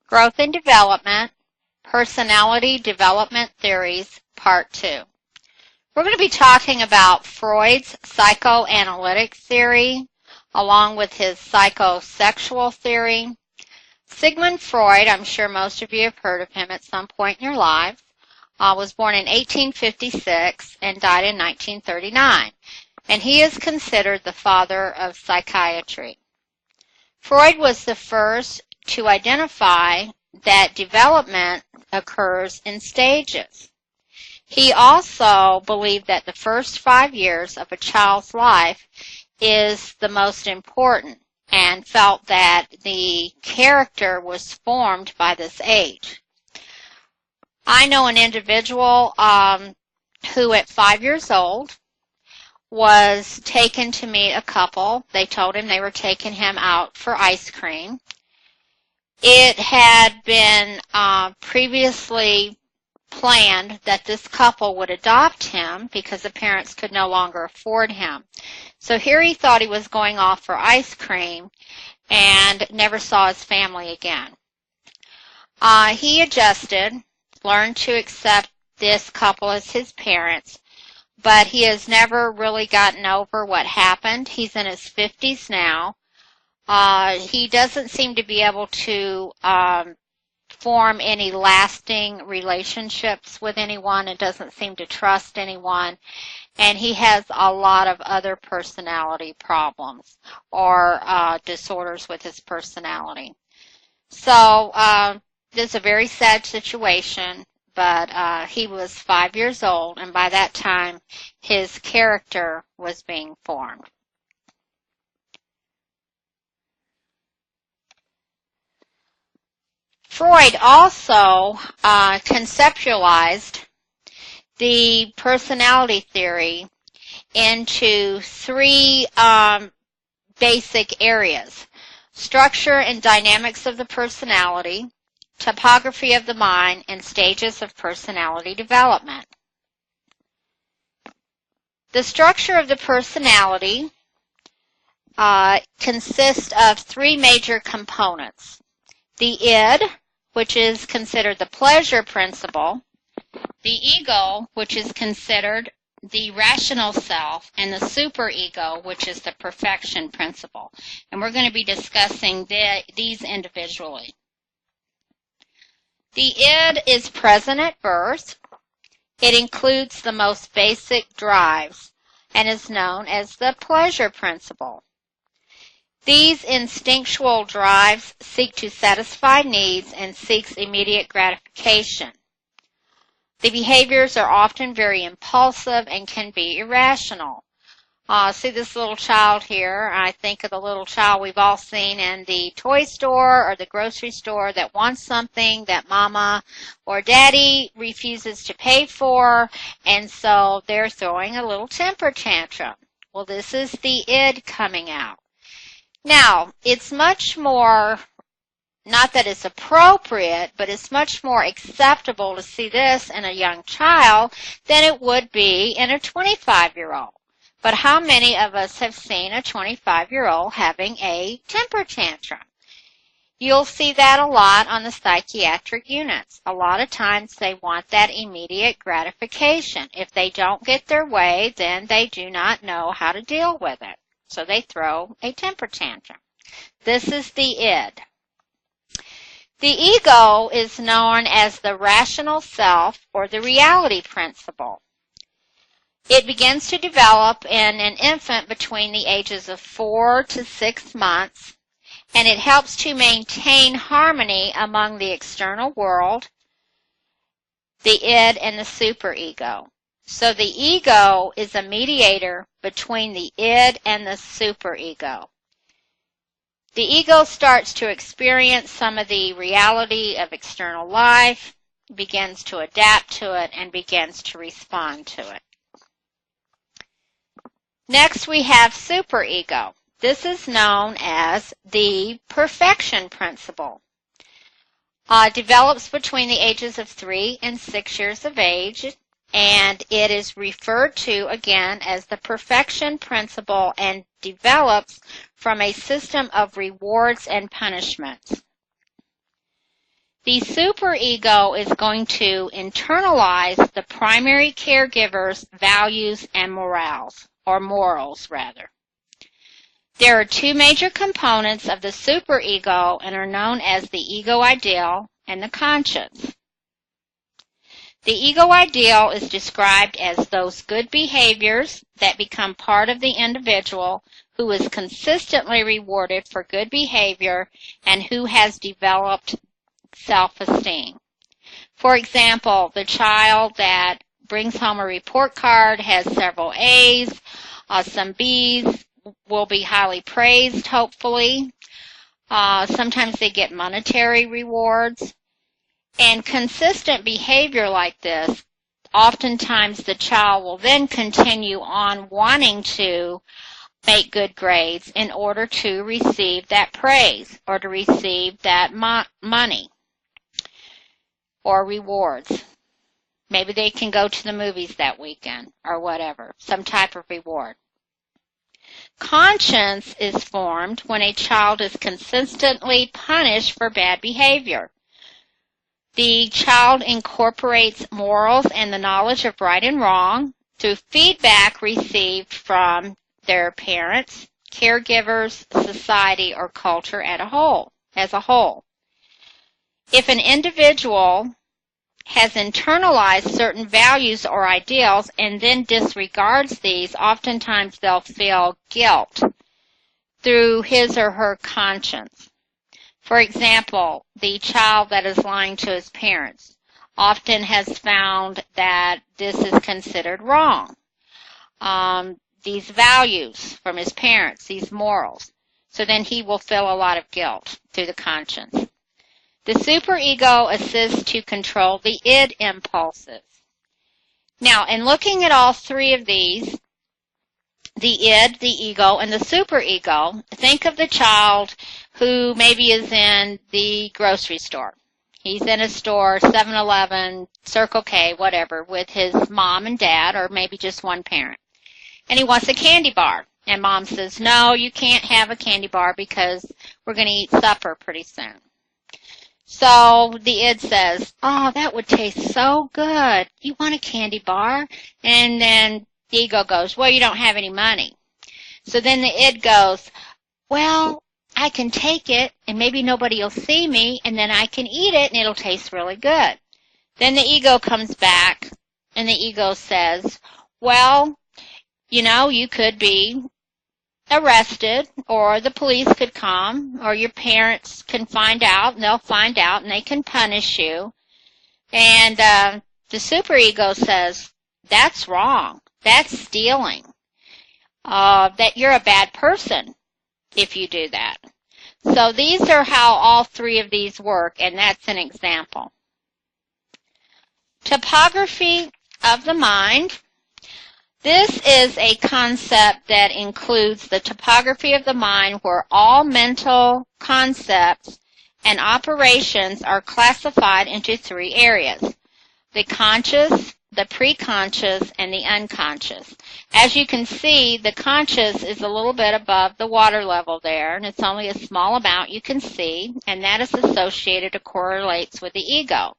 Growth and Development, Personality Development Theories, Part 2. We're going to be talking about Freud's psychoanalytic theory, along with his psychosexual theory. Sigmund Freud, I'm sure most of you have heard of him at some point in your lives, was born in 1856 and died in 1939, and he is considered the father of psychiatry. Freud was the first to identify that development occurs in stages. He also believed that the first 5 years of a child's life is the most important and felt that the character was formed by this age. I know an individual who at 5 years old was taken to meet a couple. They told him they were taking him out for ice cream. It had been previously planned that this couple would adopt him because the parents could no longer afford him. So here he thought he was going off for ice cream and never saw his family again. He adjusted, learned to accept this couple as his parents, but he has never really gotten over what happened. He's in his 50s now. He doesn't seem to be able to form any lasting relationships with anyone and doesn't seem to trust anyone. And he has a lot of other personality problems or disorders with his personality. So this is a very sad situation. But he was 5 years old, and by that time, his character was being formed. Freud also conceptualized the personality theory into three basic areas: structure and dynamics of the personality, topography of the mind, and stages of personality development. The structure of the personality consists of three major components: the id, which is considered the pleasure principle, the ego, which is considered the rational self, and the superego, which is the perfection principle. And we're going to be discussing these individually. The id is present at birth. It includes the most basic drives and is known as the pleasure principle. These instinctual drives seek to satisfy needs and seeks immediate gratification. The behaviors are often very impulsive and can be irrational. See this little child here? I think of the little child we've all seen in the toy store or the grocery store that wants something that mama or daddy refuses to pay for, and so they're throwing a little temper tantrum. Well, this is the id coming out. Now, it's much more, not that it's appropriate, but it's much more acceptable to see this in a young child than it would be in a 25-year-old. But how many of us have seen a 25-year-old having a temper tantrum? You'll see that a lot on the psychiatric units. A lot of times they want that immediate gratification. If they don't get their way, then they do not know how to deal with it. So they throw a temper tantrum. This is the id. The ego is known as the rational self or the reality principle. It begins to develop in an infant between the ages of 4 to 6 months, and it helps to maintain harmony among the external world, the id, and the superego. So the ego is a mediator between the id and the superego. The ego starts to experience some of the reality of external life, begins to adapt to it, and begins to respond to it. Next, we have superego. This is known as the perfection principle. Develops between the ages of 3 and 6 years of age, and it is referred to again as the perfection principle and develops from a system of rewards and punishments. the superego is going to internalize the primary caregiver's values and morals, or morals rather. There are two major components of the superego and are known as the ego ideal and the conscience. The ego ideal is described as those good behaviors that become part of the individual who is consistently rewarded for good behavior and who has developed self-esteem. For example, the child that brings home a report card has several A's, some B's, will be highly praised, hopefully. Sometimes they get monetary rewards. And consistent behavior like this, oftentimes the child will then continue on wanting to make good grades in order to receive that praise or to receive that money or rewards. Maybe they can go to the movies that weekend or whatever, some type of reward. Conscience is formed when a child is consistently punished for bad behavior. The child incorporates morals and the knowledge of right and wrong through feedback received from their parents, caregivers, society, or culture as a whole. If an individual has internalized certain values or ideals and then disregards these, oftentimes they'll feel guilt through his or her conscience. For example, the child that is lying to his parents often has found that this is considered wrong. These values from his parents, these morals. So then he will feel a lot of guilt through the conscience. The superego assists to control the id impulses. Now, in looking at all three of these, the id, the ego, and the superego, think of the child who maybe is in the grocery store. He's in a store, 7-Eleven, Circle K, whatever, with his mom and dad, or maybe just one parent. And he wants a candy bar. And mom says, no, you can't have a candy bar because we're going to eat supper pretty soon. So the id says, oh, that would taste so good. You want a candy bar? And then the ego goes, well, you don't have any money. So then the id goes, well, I can take it and maybe nobody will see me and then I can eat it and it'll taste really good. Then the ego comes back and the ego says, well, you know, you could be arrested or the police could come or your parents can find out and they'll find out and they can punish you. And the superego says, that's wrong. That's stealing. That you're a bad person if you do that. So these are how all three of these work, and that's an example. Topography of the mind. This is a concept that includes the topography of the mind where all mental concepts and operations are classified into three areas: the conscious, the preconscious, and the unconscious. As you can see, the conscious is a little bit above the water level there, and it's only a small amount you can see, and that is associated or correlates with the ego.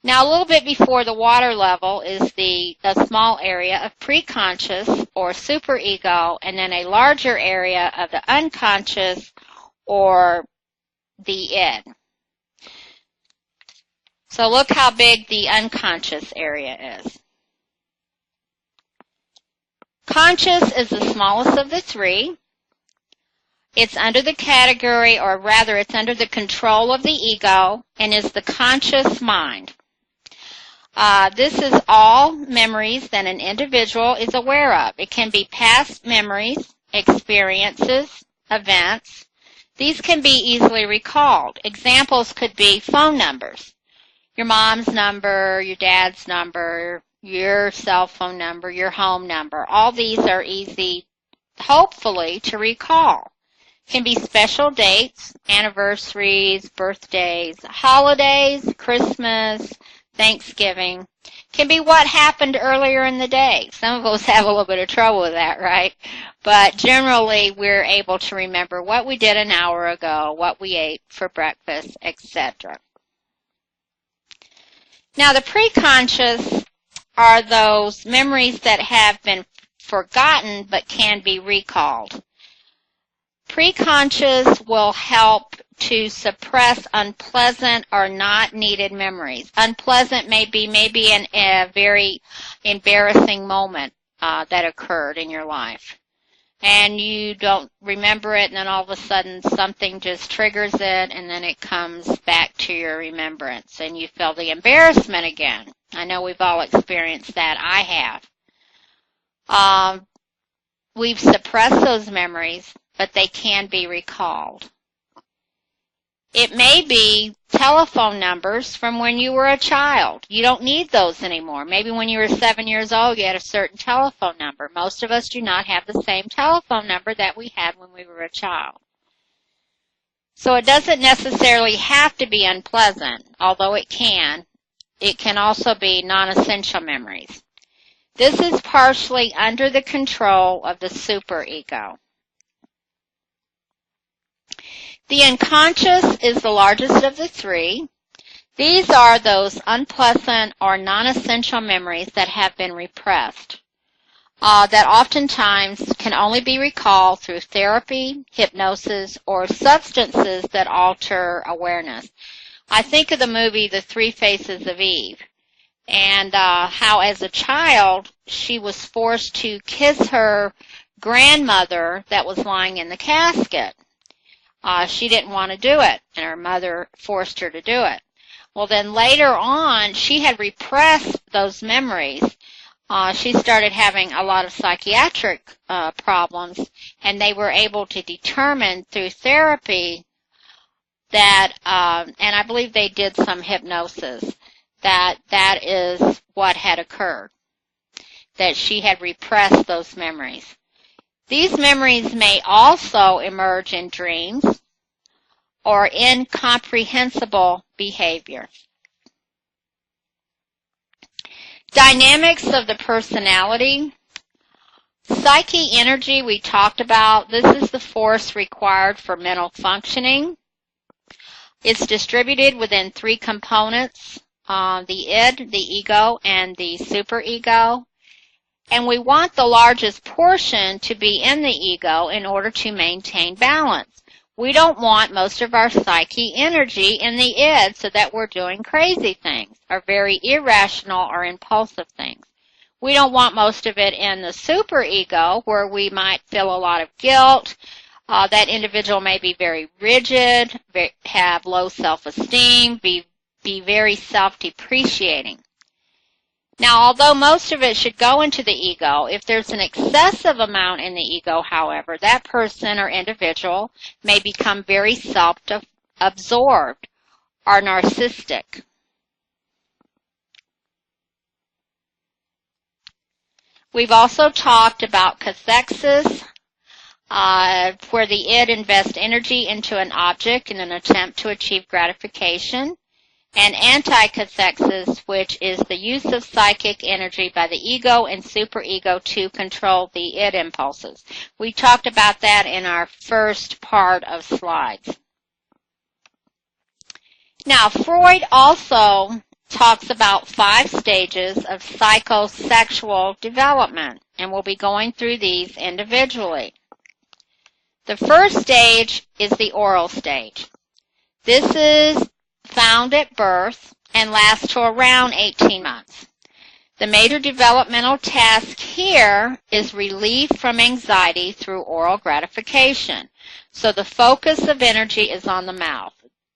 Now, a little bit before the water level is a small area of preconscious or superego, and then a larger area of the unconscious or the id. So look how big the unconscious area is. Conscious is the smallest of the three. It's under the category, or rather it's under the control of the ego, and is the conscious mind. This is all memories that an individual is aware of. It can be past memories, experiences, events. These can be easily recalled. Examples could be phone numbers. Your mom's number, your dad's number, your cell phone number, your home number. All these are easy, hopefully, to recall. Can be special dates, anniversaries, birthdays, holidays, Christmas, Thanksgiving. Can be what happened earlier in the day. Some of us have a little bit of trouble with that, right? But generally, we're able to remember what we did an hour ago, what we ate for breakfast, etc. Now, the preconscious are those memories that have been forgotten but can be recalled. Preconscious will help to suppress unpleasant or not needed memories. Unpleasant may be maybe a very embarrassing moment that occurred in your life, and you don't remember it, and then all of a sudden something just triggers it, and then it comes back to your remembrance, and you feel the embarrassment again. I know we've all experienced that. I have. We've suppressed those memories, but they can be recalled. It may be telephone numbers from when you were a child. You don't need those anymore. Maybe when you were 7 years old, you had a certain telephone number. Most of us do not have the same telephone number that we had when we were a child. So it doesn't necessarily have to be unpleasant, although it can. It can also be non-essential memories. This is partially under the control of the superego. The unconscious is the largest of the three. These are those unpleasant or non-essential memories that have been repressed, that oftentimes can only be recalled through therapy, hypnosis, or substances that alter awareness. I think of the movie The Three Faces of Eve, and how as a child she was forced to kiss her grandmother that was lying in the casket. She didn't want to do it, and her mother forced her to do it. Well, then later on, she had repressed those memories. She started having a lot of psychiatric problems, and they were able to determine through therapy that, and I believe they did some hypnosis, that is what had occurred, that she had repressed those memories. These memories may also emerge in dreams or incomprehensible behavior. Dynamics of the personality. Psyche energy we talked about. This is the force required for mental functioning. It's distributed within three components, the id, the ego, and the superego. And we want the largest portion to be in the ego in order to maintain balance. We don't want most of our psyche energy in the id so that we're doing crazy things or very irrational or impulsive things. We don't want most of it in the superego where we might feel a lot of guilt. That individual may be very rigid, have low self-esteem, be very self-depreciating. Now, although most of it should go into the ego, if there's an excessive amount in the ego, however, that person or individual may become very self-absorbed or narcissistic. We've also talked about cathexis, where the id invests energy into an object in an attempt to achieve gratification. And anti-cathexis, which is the use of psychic energy by the ego and superego to control the id impulses. We talked about that in our first part of slides. Now, Freud also talks about 5 stages of psychosexual development, and we'll be going through these individually. The first stage is the oral stage. This is found at birth and lasts to around 18 months. The major developmental task here is relief from anxiety through oral gratification. So the focus of energy is on the mouth.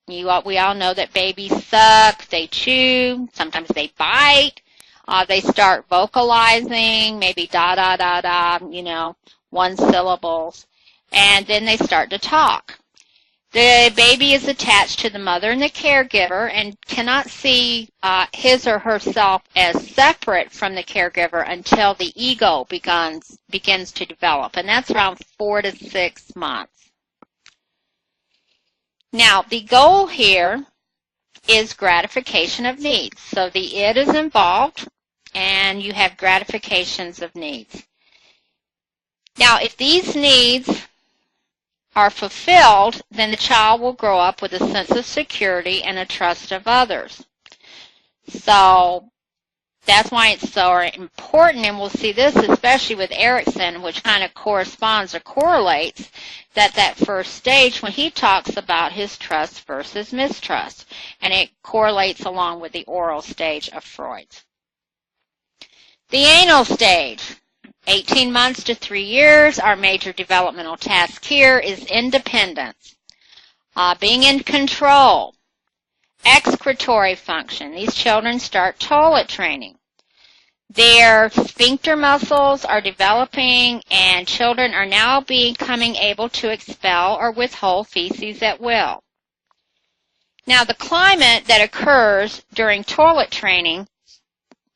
We all know that babies suck, they chew, sometimes they bite, they start vocalizing, maybe da da da da, one syllables, and then they start to talk. The baby is attached to the mother and the caregiver and cannot see his or herself as separate from the caregiver until the ego begins to develop, and that's around 4 to 6 months. Now, the goal here is gratification of needs. So the id is involved, and you have gratifications of needs. Now, if these needs are fulfilled, then the child will grow up with a sense of security and a trust of others. So that's why it's so important, and we'll see this especially with Erickson, which kind of corresponds or correlates that first stage when he talks about his trust versus mistrust, and it correlates along with the oral stage of Freud's. The anal stage, 18 months to 3 years, our major developmental task here is independence, being in control, excretory function. These children start toilet training. Their sphincter muscles are developing, and children are now becoming able to expel or withhold feces at will. Now, the climate that occurs during toilet training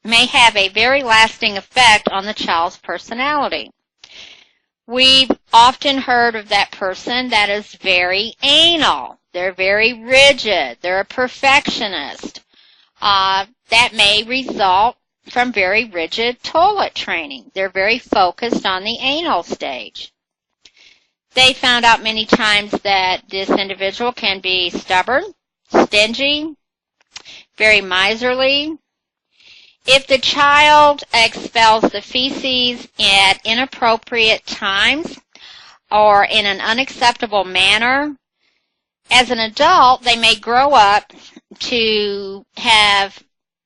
may have a very lasting effect on the child's personality. We've often heard of that person that is very anal. They're very rigid. They're a perfectionist. That may result from very rigid toilet training. They're very focused on the anal stage. They found out many times that this individual can be stubborn, stingy, very miserly. If the child expels the feces at inappropriate times or in an unacceptable manner, as an adult, they may grow up to have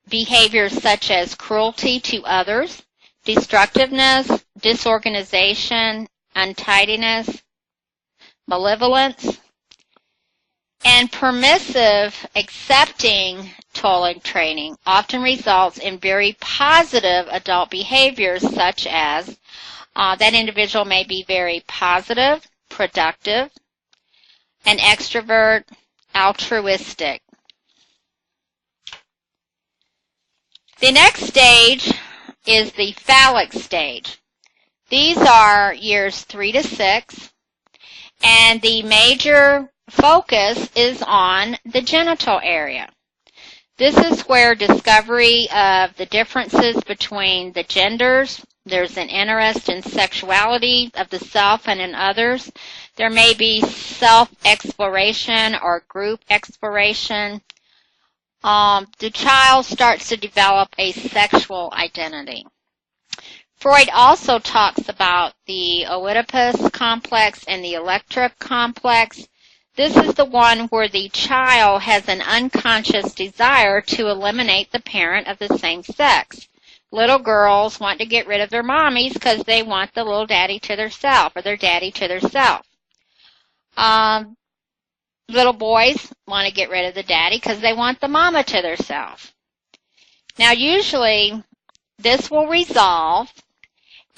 behaviors such as cruelty to others, destructiveness, disorganization, untidiness, malevolence, and permissive, accepting toilet training often results in very positive adult behaviors, such as that individual may be very positive, productive, an extrovert, altruistic. The next stage is the phallic stage. These are years 3 to 6, and the major focus is on the genital area. This is where discovery of the differences between the genders. There's an interest in sexuality of the self and in others. There may be self-exploration or group exploration. The child starts to develop a sexual identity. Freud also talks about the Oedipus complex and the Electra complex. This is the one where the child has an unconscious desire to eliminate the parent of the same sex. Little girls want to get rid of their mommies because they want the little daddy to theirself or their daddy to theirself. Little boys want to get rid of the daddy because they want the mama to theirself. Now, usually, this will resolve,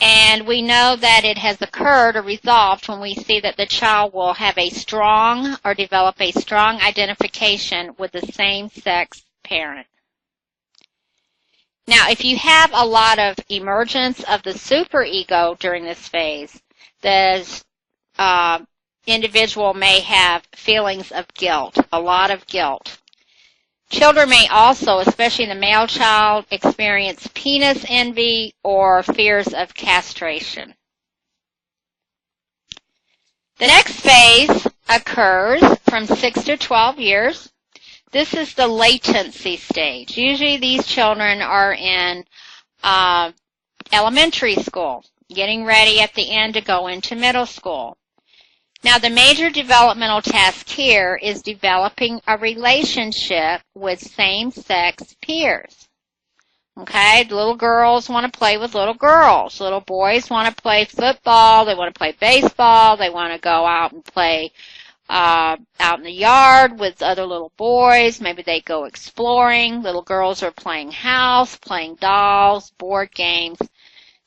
and we know that it has occurred or resolved when we see that the child will have a strong or develop a strong identification with the same-sex parent. Now, if you have a lot of emergence of the superego during this phase, the individual may have feelings of guilt, a lot of guilt. Children may also, especially the male child, experience penis envy or fears of castration. The next phase occurs from 6 to 12 years. This is the latency stage. Usually these children are in elementary school, getting ready at the end to go into middle school. Now, the major developmental task here is developing a relationship with same-sex peers. Okay, little girls want to play with little girls. Little boys want to play football. They want to play baseball. They want to go out and play out in the yard with other little boys. Maybe they go exploring. Little girls are playing house, playing dolls, board games.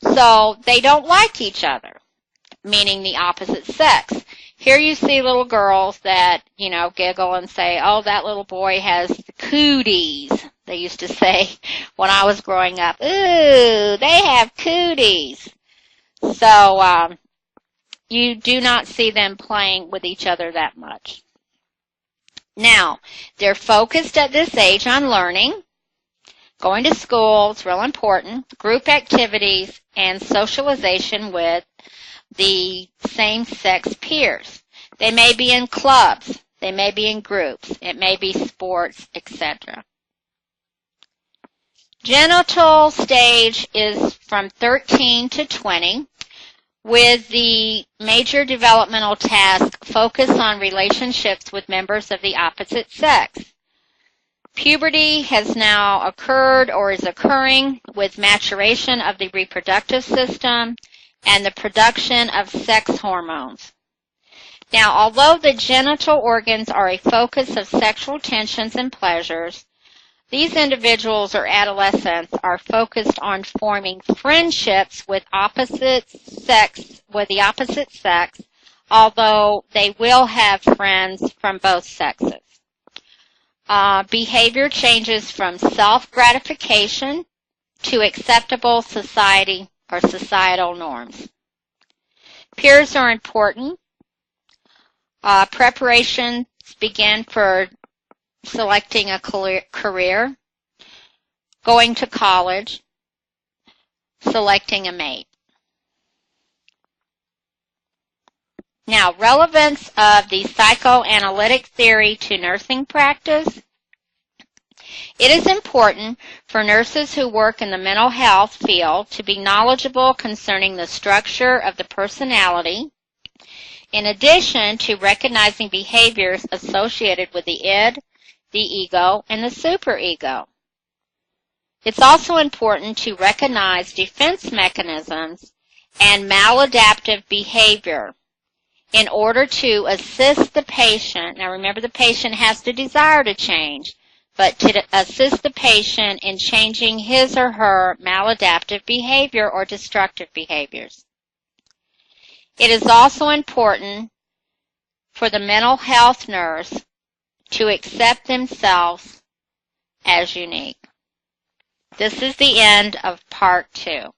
So they don't like each other, meaning the opposite sex. Here you see little girls that, giggle and say, oh, that little boy has the cooties. They used to say when I was growing up, ooh, they have cooties. So you do not see them playing with each other that much. Now, they're focused at this age on learning, going to school, it's real important, group activities, and socialization with the same-sex peers. They may be in clubs. They may be in groups. It may be sports, etc. Genital stage is from 13 to 20, with the major developmental task focused on relationships with members of the opposite sex. Puberty has now occurred or is occurring with maturation of the reproductive system and the production of sex hormones. Now, although the genital organs are a focus of sexual tensions and pleasures, these individuals or adolescents are focused on forming friendships with the opposite sex, although they will have friends from both sexes. Behavior changes from self-gratification to acceptable society or societal norms. Peers are important. Preparations begin for selecting a career, going to college, selecting a mate. Now, relevance of the psychoanalytic theory to nursing practice. It is important for nurses who work in the mental health field to be knowledgeable concerning the structure of the personality, in addition to recognizing behaviors associated with the id, the ego, and the superego. It's also important to recognize defense mechanisms and maladaptive behavior in order to assist the patient. Now remember, the patient has to desire to change, but to assist the patient in changing his or her maladaptive behavior or destructive behaviors. It is also important for the mental health nurse to accept themselves as unique. This is the end of part 2.